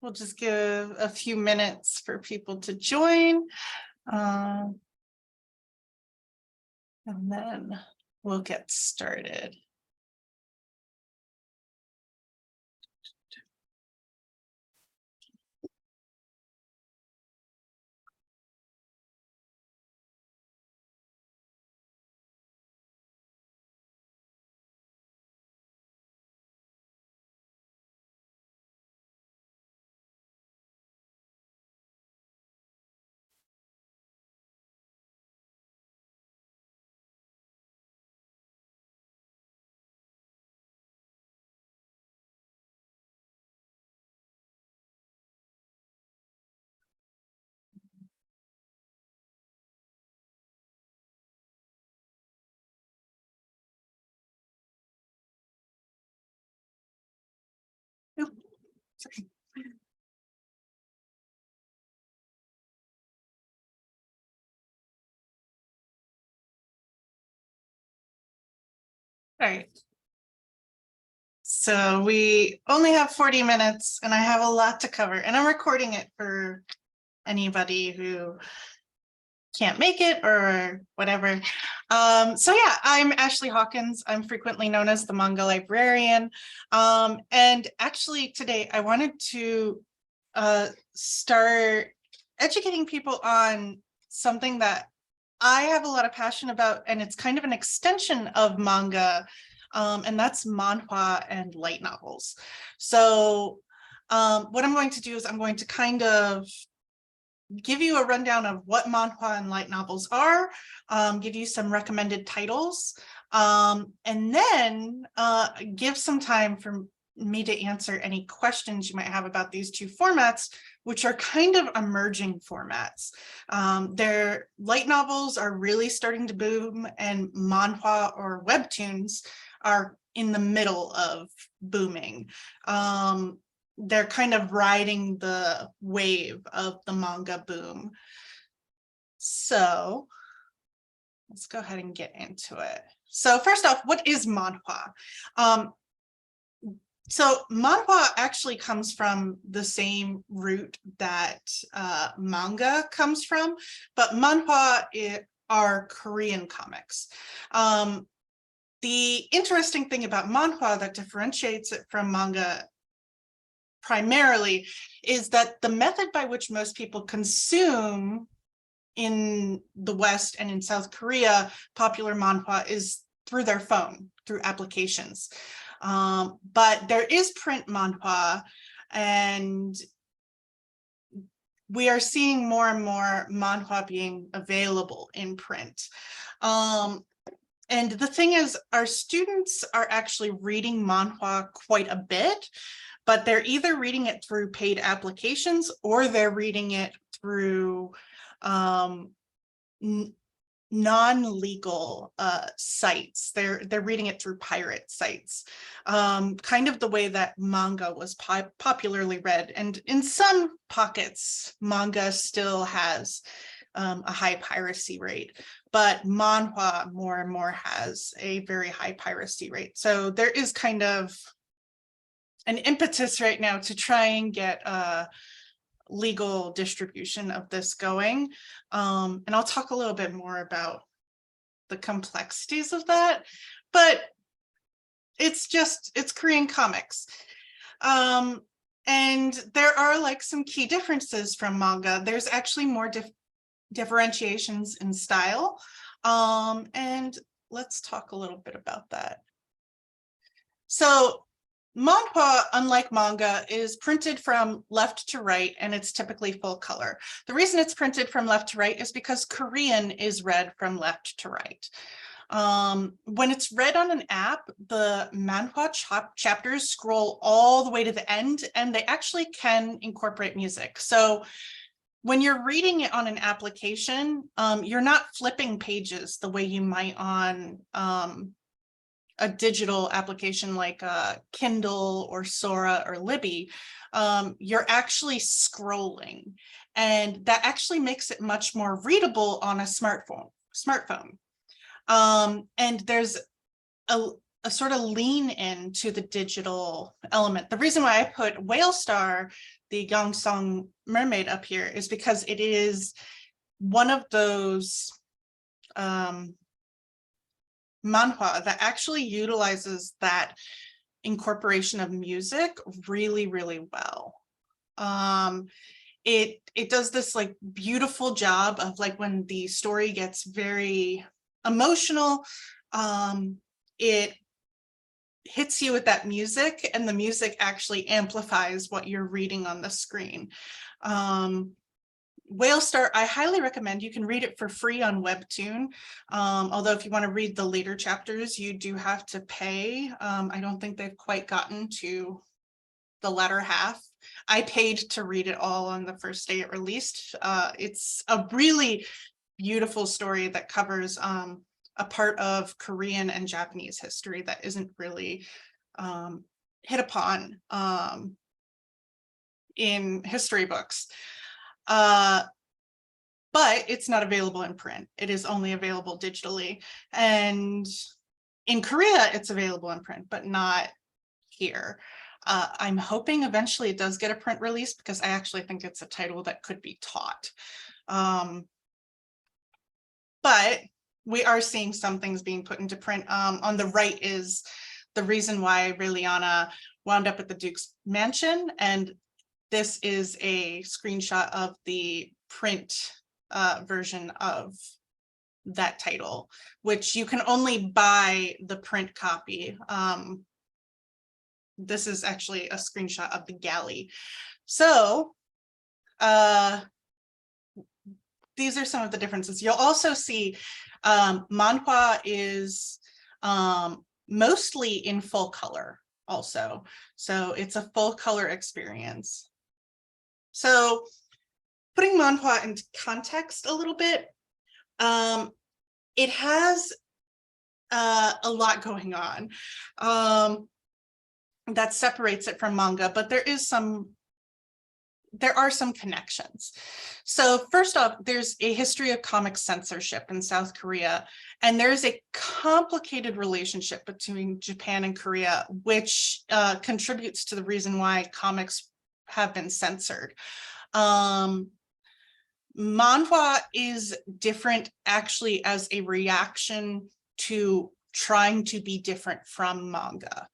we'll just give a few minutes for people to join. And then we'll get started. Oops, sorry. All right. So we only have 40 minutes and I have a lot to cover, and I'm recording it for anybody who can't make it or whatever. So yeah, I'm Ashley Hawkins. I'm frequently known as the manga librarian. And actually today I wanted to start educating people on something that I have a lot of passion about, and it's kind of an extension of manga, and that's manhwa and light novels. So what I'm going to do is I'm going to kind of give you a rundown of what manhwa and light novels are, give you some recommended titles, and then give some time for me to answer any questions you might have about these two formats, which are kind of emerging formats. Their light novels are really starting to boom, and manhwa or webtoons are in the middle of booming. They're kind of riding the wave of the manga boom. So let's go ahead and get into it. So first off, what is manhwa? So manhwa actually comes from the same root that manga comes from, but manhwa are Korean comics. The interesting thing about manhwa that differentiates it from manga primarily is that the method by which most people consume in the West and in South Korea popular manhwa is through their phone, through applications. But there is print manhwa, and we are seeing more and more manhwa being available in print. And the thing is, our students are actually reading manhwa quite a bit, but they're either reading it through paid applications or they're reading it through non-legal sites. They're reading it through pirate sites, kind of the way that manga was popularly read. And in some pockets, manga still has a high piracy rate, but manhwa more and more has a very high piracy rate. So there is kind of an impetus right now to try and get legal distribution of this going. And I'll talk a little bit more about the complexities of that, but it's Korean comics. And there are like some key differences from manga. There's actually more differentiations in style. And let's talk a little bit about that. So manhwa, unlike manga, is printed from left to right, and it's typically full color. The reason it's printed from left to right is because Korean is read from left to right. When it's read on an app, the manhwa chapters scroll all the way to the end, and they actually can incorporate music. So when you're reading it on an application, you're not flipping pages the way you might on a digital application like Kindle or Sora or Libby. You're actually scrolling, and that actually makes it much more readable on a smartphone. And there's a sort of lean into the digital element. The reason why I put Whale Star, the Gongsong Mermaid up here is because it is one of those manhwa that actually utilizes that incorporation of music really, really well. It does this like beautiful job of like when the story gets very emotional, it hits you with that music, and the music actually amplifies what you're reading on the screen. Whale Star, I highly recommend. You can read it for free on Webtoon. Although if you want to read the later chapters, you do have to pay. I don't think they've quite gotten to the latter half. I paid to read it all on the first day it released. It's a really beautiful story that covers a part of Korean and Japanese history that isn't really hit upon in history books. But it's not available in print. It is only available digitally. And in Korea, it's available in print, but not here. I'm hoping eventually it does get a print release, because I actually think it's a title that could be taught. But we are seeing some things being put into print. On the right is the reason why Raeliana wound up at the Duke's mansion. And this is a screenshot of the print version of that title, which you can only buy the print copy. This is actually a screenshot of the galley. So these are some of the differences. You'll also see Manhwa is mostly in full color also. So it's a full color experience. So putting Manhwa into context a little bit, it has a lot going on that separates it from manga, but there are some connections. So first off, there's a history of comic censorship in South Korea, and there's a complicated relationship between Japan and Korea, which contributes to the reason why comics have been censored. Manhwa is different actually as a reaction to trying to be different from manga.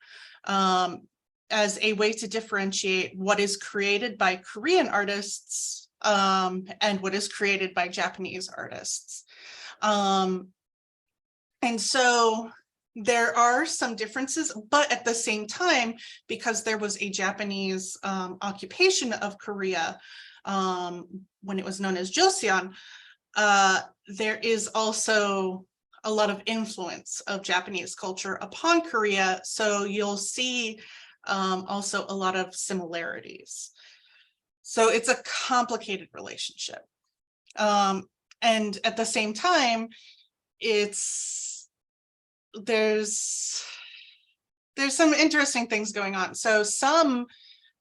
As a way to differentiate what is created by Korean artists and what is created by Japanese artists. And so there are some differences, but at the same time, because there was a Japanese occupation of Korea when it was known as Joseon, there is also a lot of influence of Japanese culture upon Korea. So you'll see also a lot of similarities. So it's a complicated relationship. And at the same time, there's some interesting things going on. So some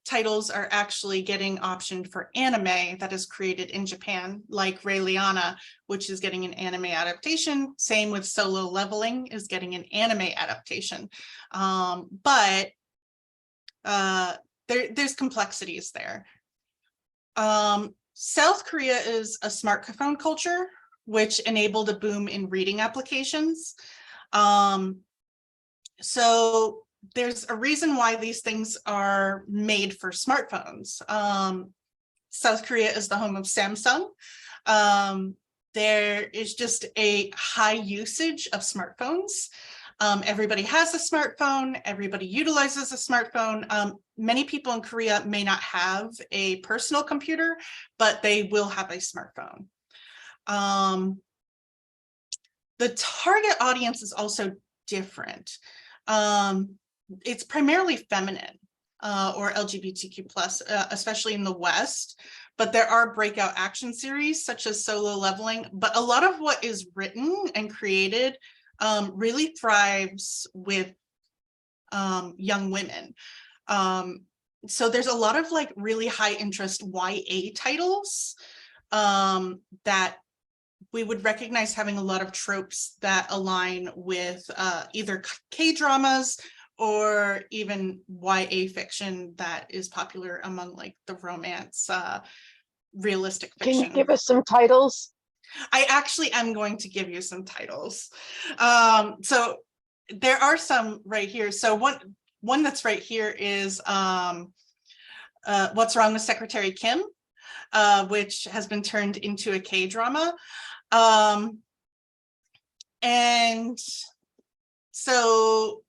titles are actually getting optioned for anime that is created in Japan, like Raeliana, which is getting an anime adaptation. Same with Solo Leveling is getting an anime adaptation. But there's complexities there. South Korea is a smartphone culture, which enabled a boom in reading applications. So there's a reason why these things are made for smartphones. South Korea is the home of Samsung. There is just a high usage of smartphones. Everybody has a smartphone, everybody utilizes a smartphone. Many people in Korea may not have a personal computer, but they will have a smartphone. The target audience is also different. It's primarily feminine or LGBTQ+, especially in the West, but there are breakout action series such as Solo Leveling, but a lot of what is written and created really thrives with young women. So there's a lot of like really high interest YA titles that we would recognize having a lot of tropes that align with either K-dramas or even YA fiction that is popular among like the romance, realistic Can you fiction. give us some titles? I actually am going to give you some titles. So there are some right here. So one that's right here is What's Wrong with Secretary Kim, which has been turned into a K-drama. And so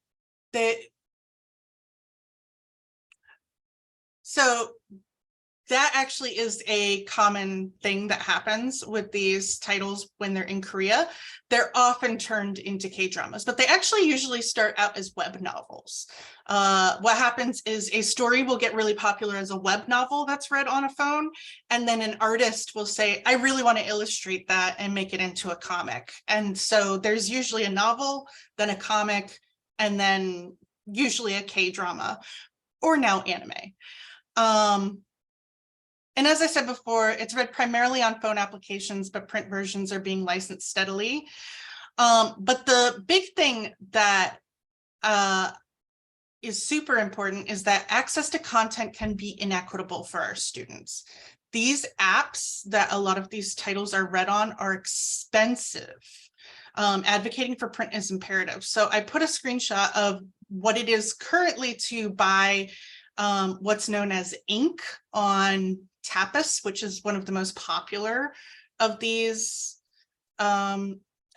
that actually is a common thing that happens with these titles when they're in Korea. They're often turned into K-dramas, but they actually usually start out as web novels. What happens is a story will get really popular as a web novel that's read on a phone, and then an artist will say, I really want to illustrate that and make it into a comic. And so there's usually a novel, then a comic, and then usually a K-drama, or now anime. And as I said before, it's read primarily on phone applications, but print versions are being licensed steadily. But the big thing that is super important is that access to content can be inequitable for our students. These apps that a lot of these titles are read on are expensive. Advocating for print is imperative. So I put a screenshot of what it is currently to buy what's known as ink on Tapas, which is one of the most popular of these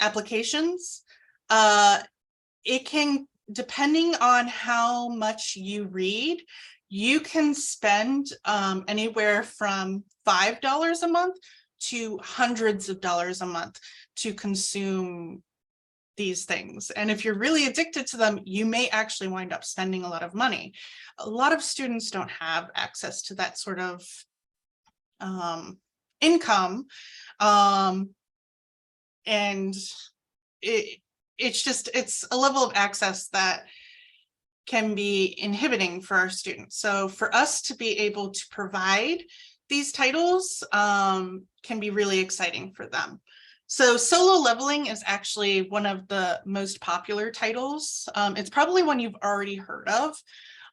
applications. It can, depending on how much you read, you can spend anywhere from $5 a month to hundreds of dollars a month to consume these things. And if you're really addicted to them, you may actually wind up spending a lot of money. A lot of students don't have access to that sort of income. And it's a level of access that can be inhibiting for our students. So for us to be able to provide these titles can be really exciting for them. So Solo Leveling is actually one of the most popular titles. It's probably one you've already heard of.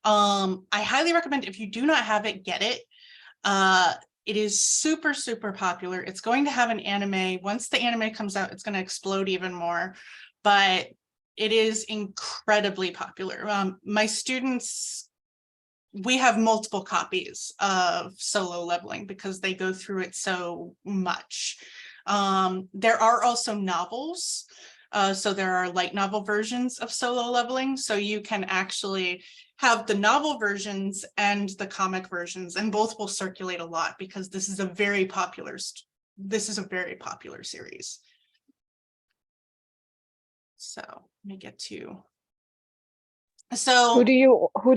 I highly recommend, if you do not have it, get it. It is super, super popular. It's going to have an anime. Once the anime comes out, it's going to explode even more. But it is incredibly popular. My students, we have multiple copies of Solo Leveling because they go through it so much. There are also novels. So there are light novel versions of Solo Leveling. So you can actually have the novel versions and the comic versions, and both will circulate a lot because this is a very popular series. So let me get to. So who do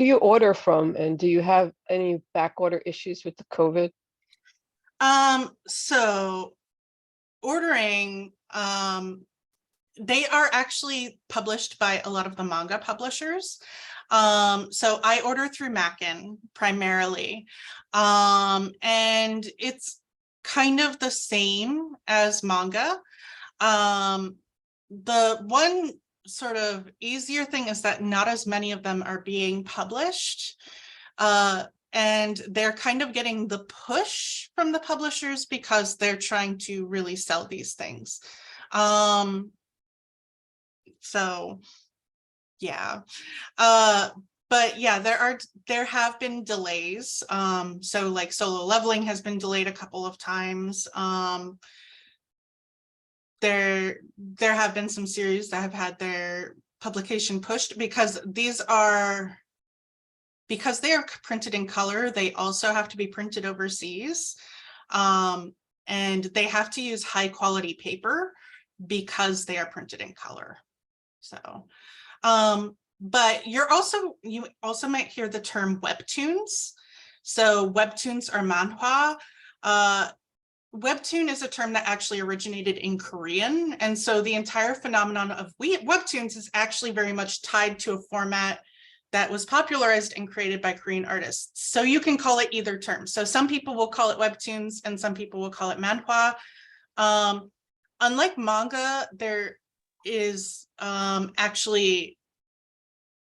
you order from, and do you have any back order issues with the COVID? So ordering, they are actually published by a lot of the manga publishers. So I order through Mackin primarily, and it's kind of the same as manga. The one sort of easier thing is that not as many of them are being published. And they're kind of getting the push from the publishers because they're trying to really sell these things. So yeah, but yeah, there have been delays. So like Solo Leveling has been delayed a couple of times. There have been some series that have had their publication pushed because they are printed in color. They also have to be printed overseas, and they have to use high quality paper because they are printed in color. So, but you also might hear the term WEBTOONS. So WEBTOONS are Manhwa. Webtoon is a term that actually originated in Korean. And so the entire phenomenon of Webtoons is actually very much tied to a format that was popularized and created by Korean artists. So you can call it either term. So some people will call it Webtoons and some people will call it Manhwa. Unlike manga, there is actually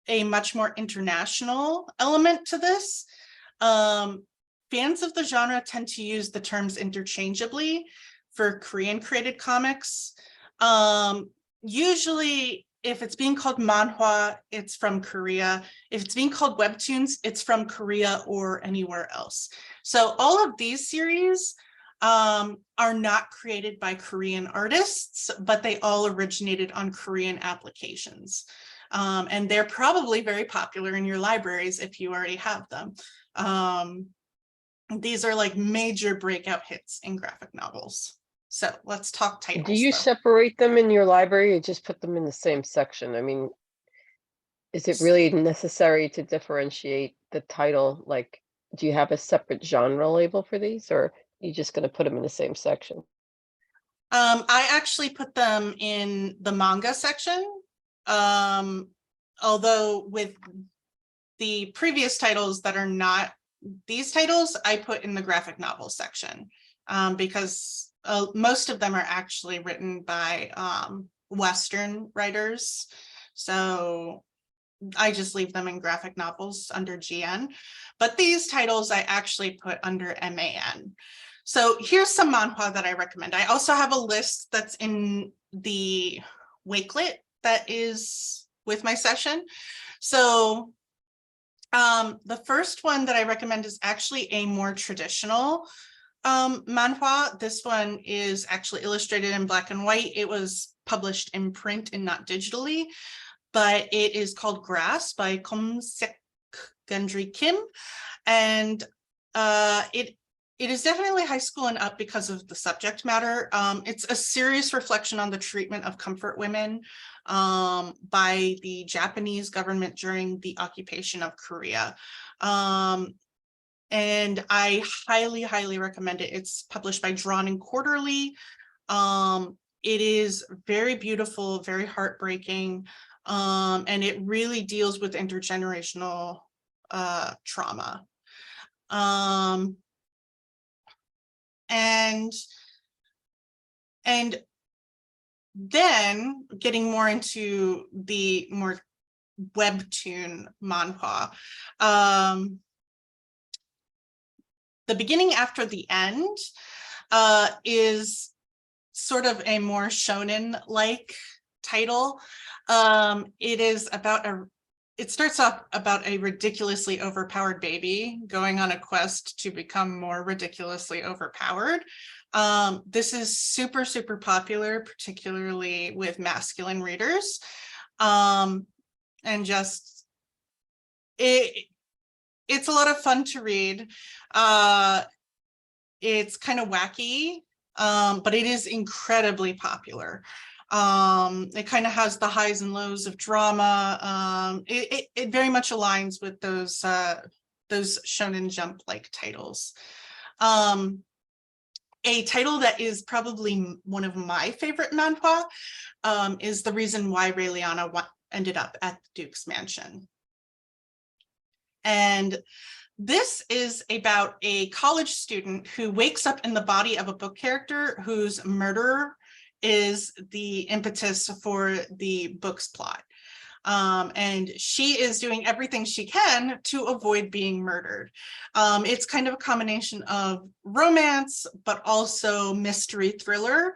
a much more international element to this. Fans of the genre tend to use the terms interchangeably for Korean created comics. Usually, if it's being called manhwa, it's from Korea. If it's being called webtoons, it's from Korea or anywhere else. So all of these series are not created by Korean artists, but they all originated on Korean applications. And they're probably very popular in your libraries if you already have them. These are like major breakout hits in graphic novels. So let's talk titles. Do you separate them in your library or just put them in the same section? I mean, is it really necessary to differentiate the title? Like, do you have a separate genre label for these, or are you just going to put them in the same section? I actually put them in the manga section. Although with the previous titles that are not these titles, I put in the graphic novel section, because most of them are actually written by Western writers. So I just leave them in graphic novels under GN. But these titles I actually put under MAN. So here's some manhwa that I recommend. I also have a list that's in the Wakelet that is with my session. So the first one that I recommend is actually a more traditional manhwa. This one is actually illustrated in black and white. It was published in print and not digitally, but it is called Grass by Komsek Gundry Kim. And it is definitely high school and up because of the subject matter. It's a serious reflection on the treatment of comfort women by the Japanese government during the occupation of Korea. And I highly, highly recommend it. It's published by Drawn and Quarterly. It is very beautiful, very heartbreaking, and it really deals with intergenerational trauma. And then getting more into the more webtoon manhwa. The Beginning After the End is sort of a more shonen-like title. It starts off about a ridiculously overpowered baby going on a quest to become more ridiculously overpowered. This is super, super popular, particularly with masculine readers. And just, it's a lot of fun to read. It's kind of wacky, but it is incredibly popular. It kind of has the highs and lows of drama. It very much aligns with those Shonen Jump like titles. A title that is probably one of my favorite manhwa is The Reason Why Raeliana Ended Up at the Duke's Mansion. And this is about a college student who wakes up in the body of a book character whose murderer is the impetus for the book's plot. And she is doing everything she can to avoid being murdered. It's kind of a combination of romance, but also mystery thriller.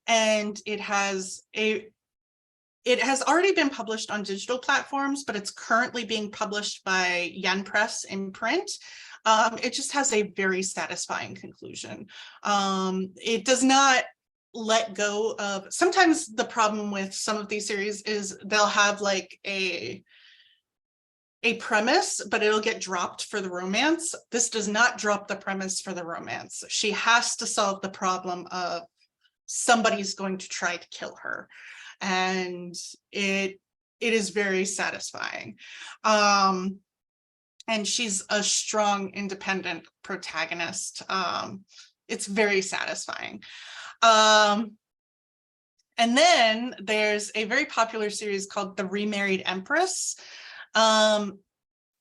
And it has already been published on digital platforms, but it's currently being published by Yen Press in print. It just has a very satisfying conclusion. It does not let go of, sometimes the problem with some of these series is they'll have like a premise, but it'll get dropped for the romance. This does not drop the premise for the romance. She has to solve the problem of somebody's going to try to kill her. And it is very satisfying. And she's a strong, independent protagonist. It's very satisfying. And then there's a very popular series called The Remarried Empress. And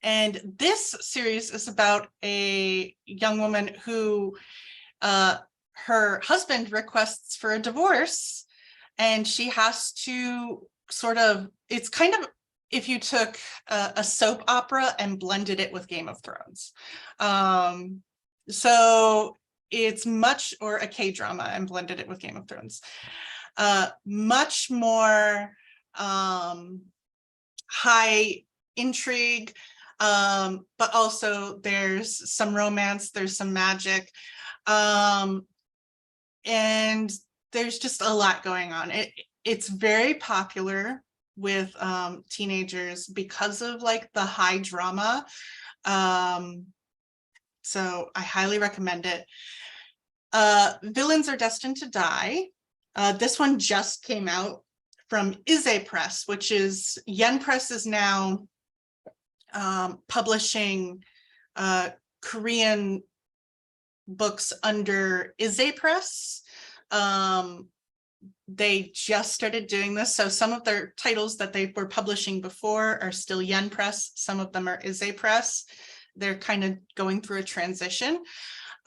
this series is about a young woman who her husband requests for a divorce, and she has to sort of, it's kind of if you took a soap opera and blended it with Game of Thrones. So it's much, or a K-drama and blended it with Game of Thrones. Much more high intrigue, but also there's some romance, there's some magic, and there's just a lot going on. It's very popular with teenagers because of like the high drama. So I highly recommend it. Villains Are Destined to Die. This one just came out from Ise Press, which is, Yen Press is now publishing Korean books under Ise Press. They just started doing this. So some of their titles that they were publishing before are still Yen Press. Some of them are Ise Press. They're kind of going through a transition.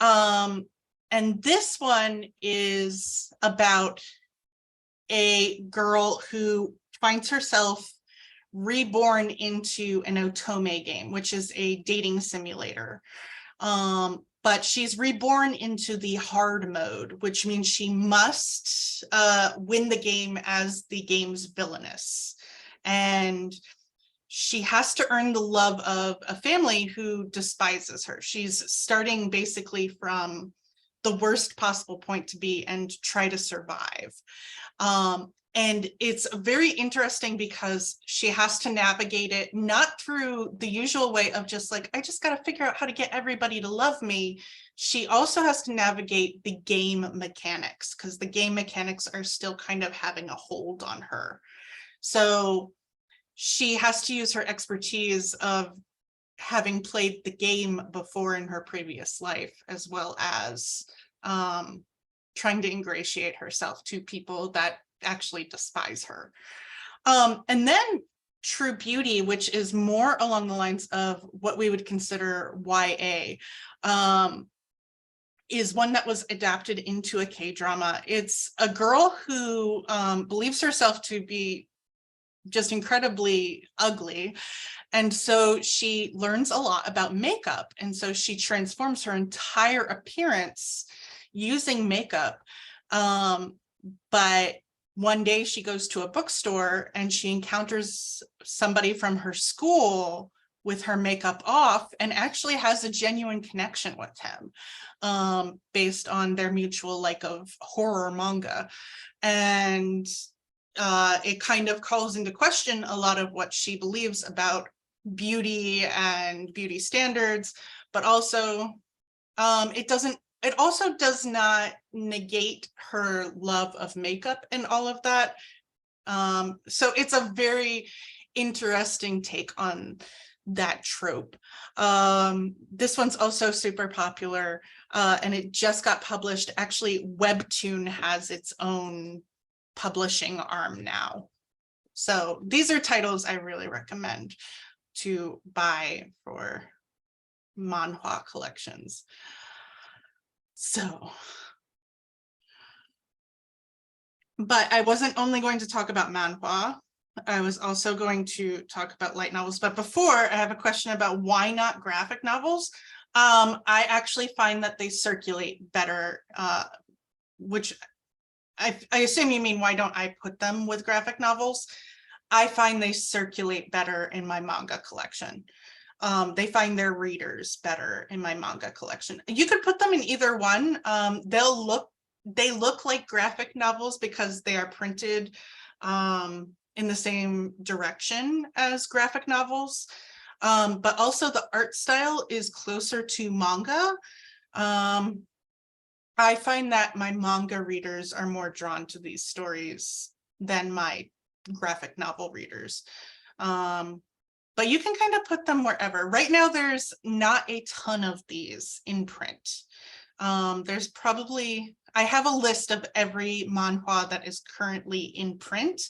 And this one is about a girl who finds herself reborn into an otome game, which is a dating simulator. But she's reborn into the hard mode, which means she must win the game as the game's villainess. And she has to earn the love of a family who despises her. She's starting basically from the worst possible point to be and try to survive. And it's very interesting because she has to navigate it not through the usual way of just like, I just got to figure out how to get everybody to love me. She also has to navigate the game mechanics, because the game mechanics are still kind of having a hold on her. So she has to use her expertise of having played the game before in her previous life, as well as trying to ingratiate herself to people that actually despise her. And then True Beauty, which is more along the lines of what we would consider YA, is one that was adapted into a K-drama. It's a girl who believes herself to be just incredibly ugly. And so she learns a lot about makeup. And so she transforms her entire appearance using makeup. But one day she goes to a bookstore and she encounters somebody from her school with her makeup off and actually has a genuine connection with him, based on their mutual like of horror manga. And it kind of calls into question a lot of what she believes about beauty and beauty standards, but also it also does not negate her love of makeup and all of that. So it's a very interesting take on that trope. This one's also super popular, and it just got published. Actually, WEBTOON has its own publishing arm now. So these are titles I really recommend to buy for manhwa collections. So, but I wasn't only going to talk about manhwa. I was also going to talk about light novels. But before, I have a question about why not graphic novels. I actually find that they circulate better, which I assume you mean why don't I put them with graphic novels? I find they circulate better in my manga collection. They find their readers better in my manga collection. You could put them in either one. They look like graphic novels because they are printed in the same direction as graphic novels. But also the art style is closer to manga. I find that my manga readers are more drawn to these stories than my graphic novel readers. But you can kind of put them wherever. Right now, there's not a ton of these in print. There's probably, I have a list of every manhwa that is currently in print,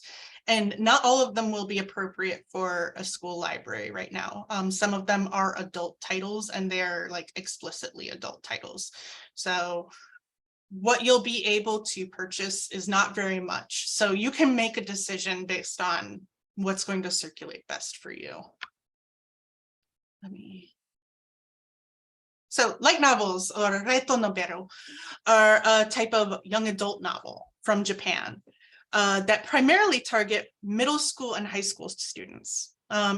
and not all of them will be appropriate for a school library right now. Some of them are adult titles, and they're like explicitly adult titles. So what you'll be able to purchase is not very much. So you can make a decision based on what's going to circulate best for you. So light novels, or reto nobero, are a type of young adult novel from Japan that primarily target middle school and high school students.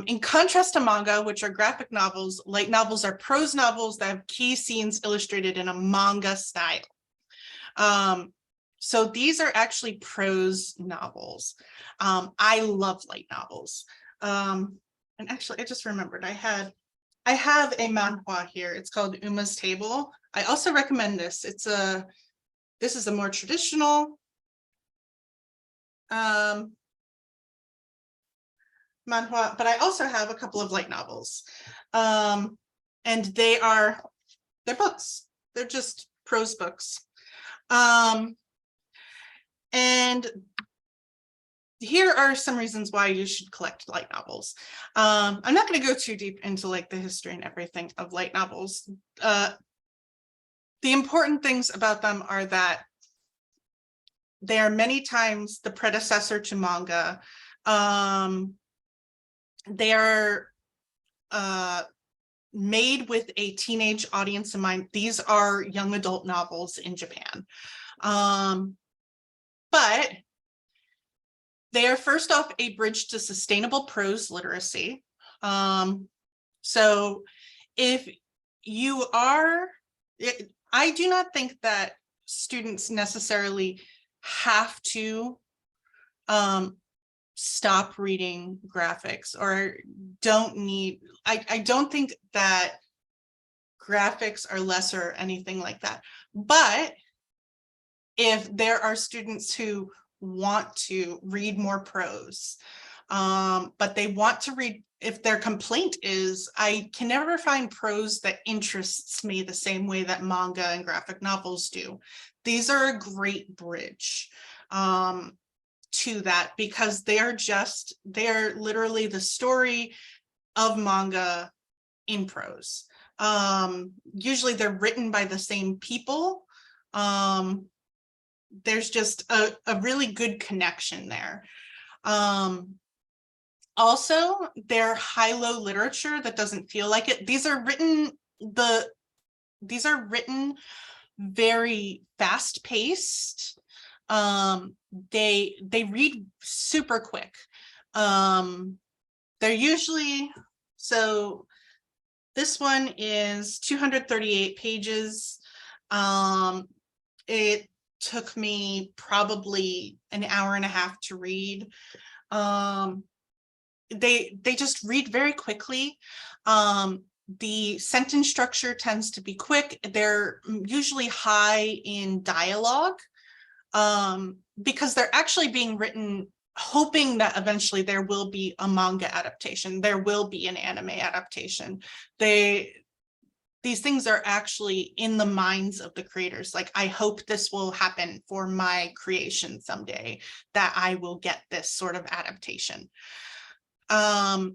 In contrast to manga, which are graphic novels, light novels are prose novels that have key scenes illustrated in a manga style. So these are actually prose novels. I love light novels. And actually, I just remembered I have a manhwa here. It's called Uma's Table. I also recommend this. This is a more traditional manhwa, but I also have a couple of light novels. And they're books. They're just prose books. And here are some reasons why you should collect light novels. I'm not going to go too deep into like the history and everything of light novels. The important things about them are that they are many times the predecessor to manga. They are made with a teenage audience in mind. These are young adult novels in Japan. But they are first off a bridge to sustainable prose literacy. So if you are, I do not think that students necessarily have to stop reading graphics or don't need, I don't think that graphics are lesser or anything like that. But if there are students who want to read more prose, but they want to read, if their complaint is, I can never find prose that interests me the same way that manga and graphic novels do. These are a great bridge to that, because they're literally the story of manga in prose. Usually they're written by the same people. There's just a really good connection there. Also, they're high-low literature that doesn't feel like it. These are written very fast-paced. They read super quick. They're usually, so this one is 238 pages. It took me probably an hour and a half to read. They just read very quickly. The sentence structure tends to be quick. They're usually high in dialogue because they're actually being written hoping that eventually there will be a manga adaptation. There will be an anime adaptation. These things are actually in the minds of the creators. Like, I hope this will happen for my creation someday, that I will get this sort of adaptation. And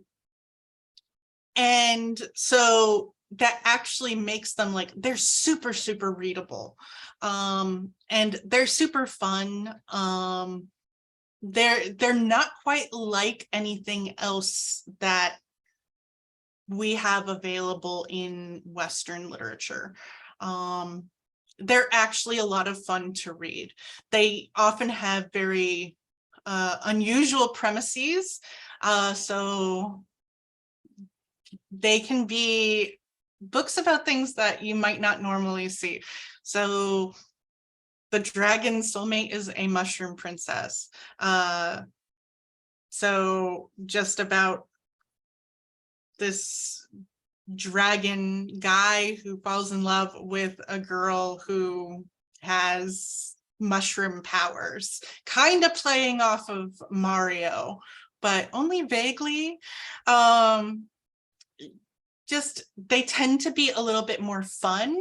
so that actually makes them like, they're super, super readable. And they're super fun. They're not quite like anything else that we have available in Western literature. They're actually a lot of fun to read. They often have very unusual premises, so they can be books about things that you might not normally see. So the dragon soulmate is a mushroom princess. So just about this dragon guy who falls in love with a girl who has mushroom powers, kind of playing off of Mario, but only vaguely. Just, they tend to be a little bit more fun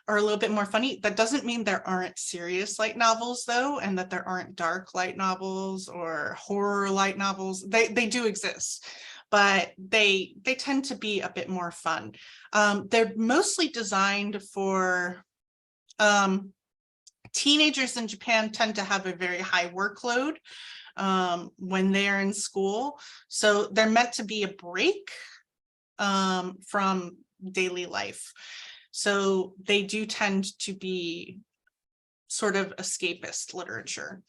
or a little bit more funny. That doesn't mean there aren't serious light novels though, and that there aren't dark light novels or horror light novels. They do exist, but they tend to be a bit more fun. They're mostly designed for teenagers in Japan tend to have a very high workload. when they're in school. So they're meant to be a break from daily life. So they do tend to be sort of escapist literature.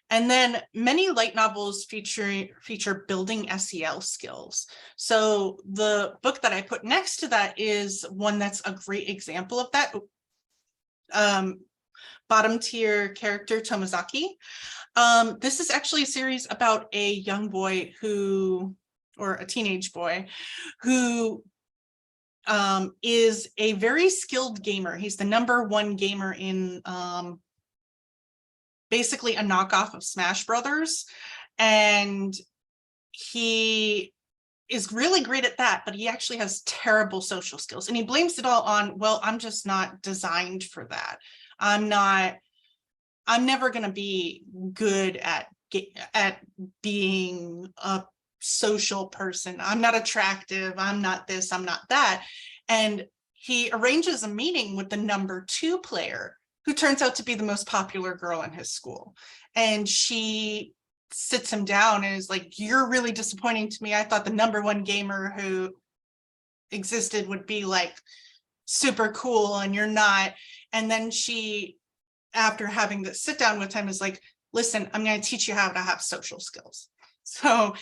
And then many light novels feature building SEL skills. So the book that I put next to that is one that's a great example of that. Bottom tier character Tomozaki. This is actually a series about a young boy or a teenage boy who is a very skilled gamer. He's the #1 gamer in basically a knockoff of Smash Brothers. And he is really great at that, but he actually has terrible social skills. And he blames it all on, well, I'm just not designed for that. I'm never going to be good at being a social person. I'm not attractive. I'm not this, I'm not that. And he arranges a meeting with the #2 player, who turns out to be the most popular girl in his school. And she sits him down and is like, you're really disappointing to me. I thought the #1 gamer who existed would be like super cool, and you're not. And then she, after having this sit down with him, is like, listen, I'm going to teach you how to have social skills. So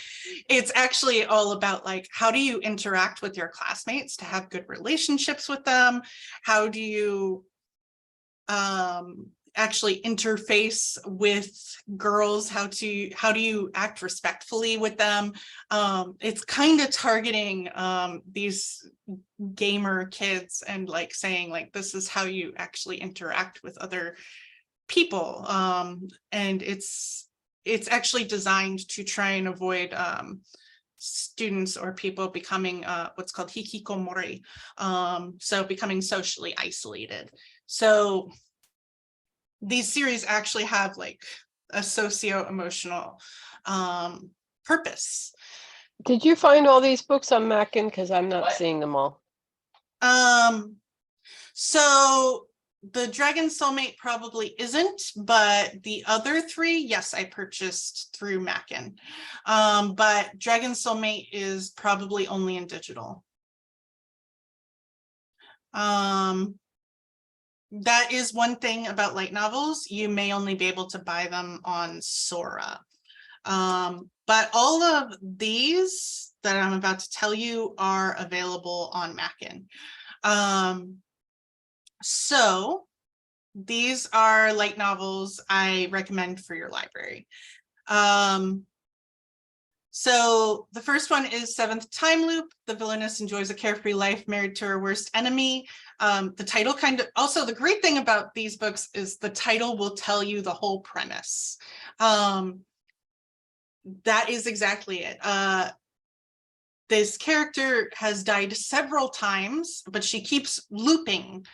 it's actually all about like, how do you interact with your classmates to have good relationships with them? How do you actually interface with girls? How do you act respectfully with them? It's kind of targeting these gamer kids and like saying like, this is how you actually interact with other people. And it's actually designed to try and avoid students or people becoming what's called hikikomori, so becoming socially isolated. So these series actually have like a socio-emotional purpose. Did you find all these books on Mackin? Because I'm not seeing them all. So the Dragon Soulmate probably isn't, but the other 3, yes, I purchased through Mackin. But Dragon Soulmate is probably only in digital. That is one thing about light novels. You may only be able to buy them on Sora. But all of these that I'm about to tell you are available on Mackin. So these are light novels I recommend for your library. So the first one is Seventh Time Loop. The villainess enjoys a carefree life married to her worst enemy. The title also the great thing about these books is the title will tell you the whole premise. That is exactly it. This character has died several times, but she keeps looping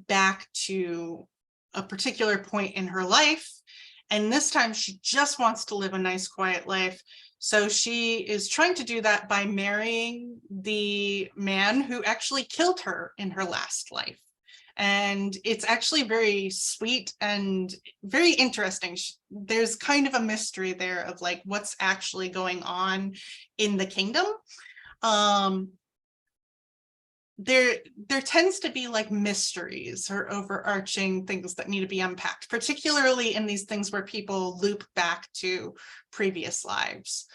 back to a particular point in her life. And this time she just wants to live a nice, quiet life. So she is trying to do that by marrying the man who actually killed her in her last life. And it's actually very sweet and very interesting. There's kind of a mystery there of like what's actually going on in the kingdom. There tends to be like mysteries or overarching things that need to be unpacked, particularly in these things where people loop back to previous lives.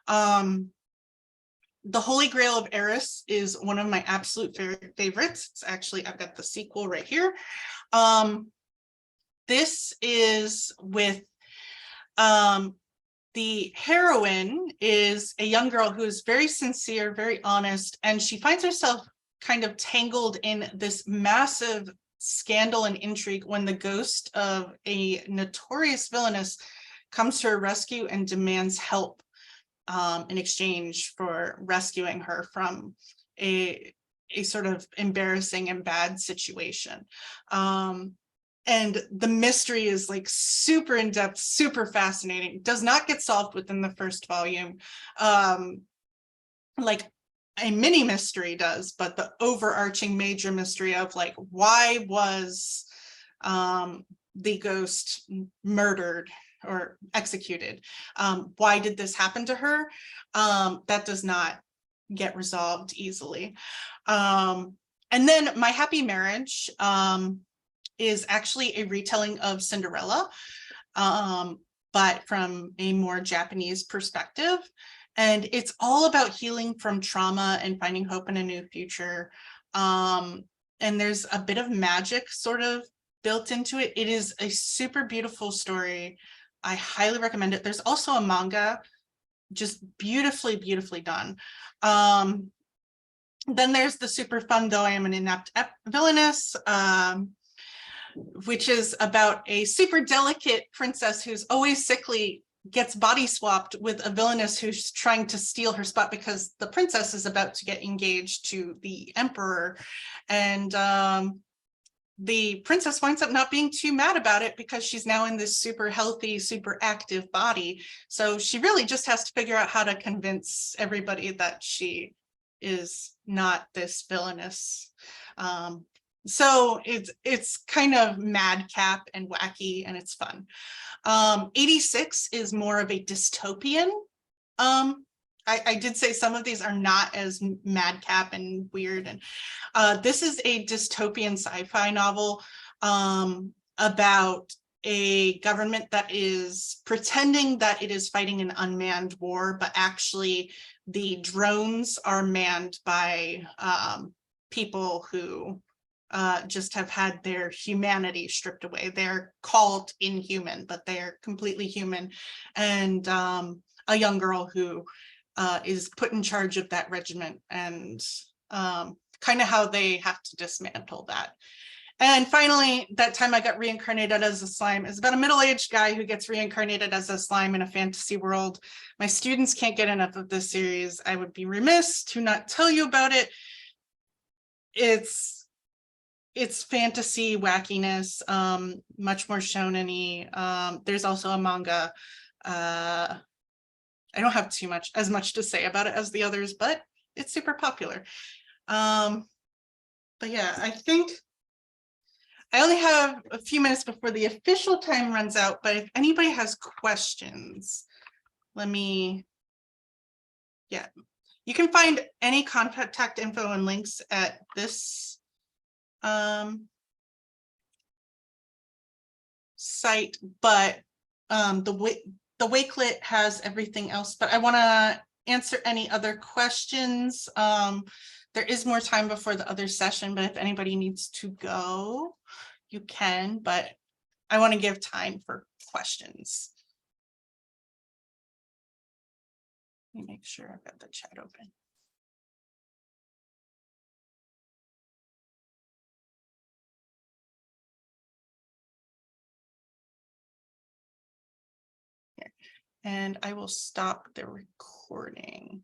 The Holy Grail of Eris is one of my absolute favorites. It's actually, I've got the sequel right here. This is with the heroine is a young girl who is very sincere, very honest, and she finds herself kind of tangled in this massive scandal and intrigue when the ghost of a notorious villainess comes to her rescue and demands help in exchange for rescuing her from a sort of embarrassing and bad situation. And the mystery is like super in-depth, super fascinating, does not get solved within the first volume. Like a mini mystery does, but the overarching major mystery of like, why was the ghost murdered or executed. Why did this happen to her? That does not get resolved easily. And then My Happy Marriage is actually a retelling of Cinderella, but from a more Japanese perspective. And it's all about healing from trauma and finding hope in a new future. And there's a bit of magic sort of built into it. It is a super beautiful story. I highly recommend it. There's also a manga, just beautifully, beautifully done. Then there's the super fun Though I Am an Inept Villainess, which is about a super delicate princess who's always sickly, gets body swapped with a villainess who's trying to steal her spot because the princess is about to get engaged to the emperor. And the princess winds up not being too mad about it because she's now in this super healthy, super active body. So she really just has to figure out how to convince everybody that she is not this villainous. So it's kind of madcap and wacky, and it's fun. 86 is more of a dystopian. I did say some of these are not as madcap and weird, and this is a dystopian sci-fi novel about a government that is pretending that it is fighting an unmanned war, but actually the drones are manned by people who just have had their humanity stripped away. They're called inhuman, but they're completely human. And a young girl who is put in charge of that regiment, and kind of how they have to dismantle that. And finally, That Time I Got Reincarnated as a Slime is about a middle-aged guy who gets reincarnated as a slime in a fantasy world. My students can't get enough of this series. I would be remiss to not tell you about it. It's fantasy wackiness, much more shonen-y. There's also a manga. I don't have as much to say about it as the others, but it's super popular. But yeah, I think I only have a few minutes before the official time runs out, but if anybody has questions, yeah. You can find any contact info and links at this site, but the Wakelet has everything else. But I want to answer any other questions. There is more time before the other session, but if anybody needs to go, you can, but I want to give time for questions. Let me make sure I've got the chat open. Here. And I will stop the recording.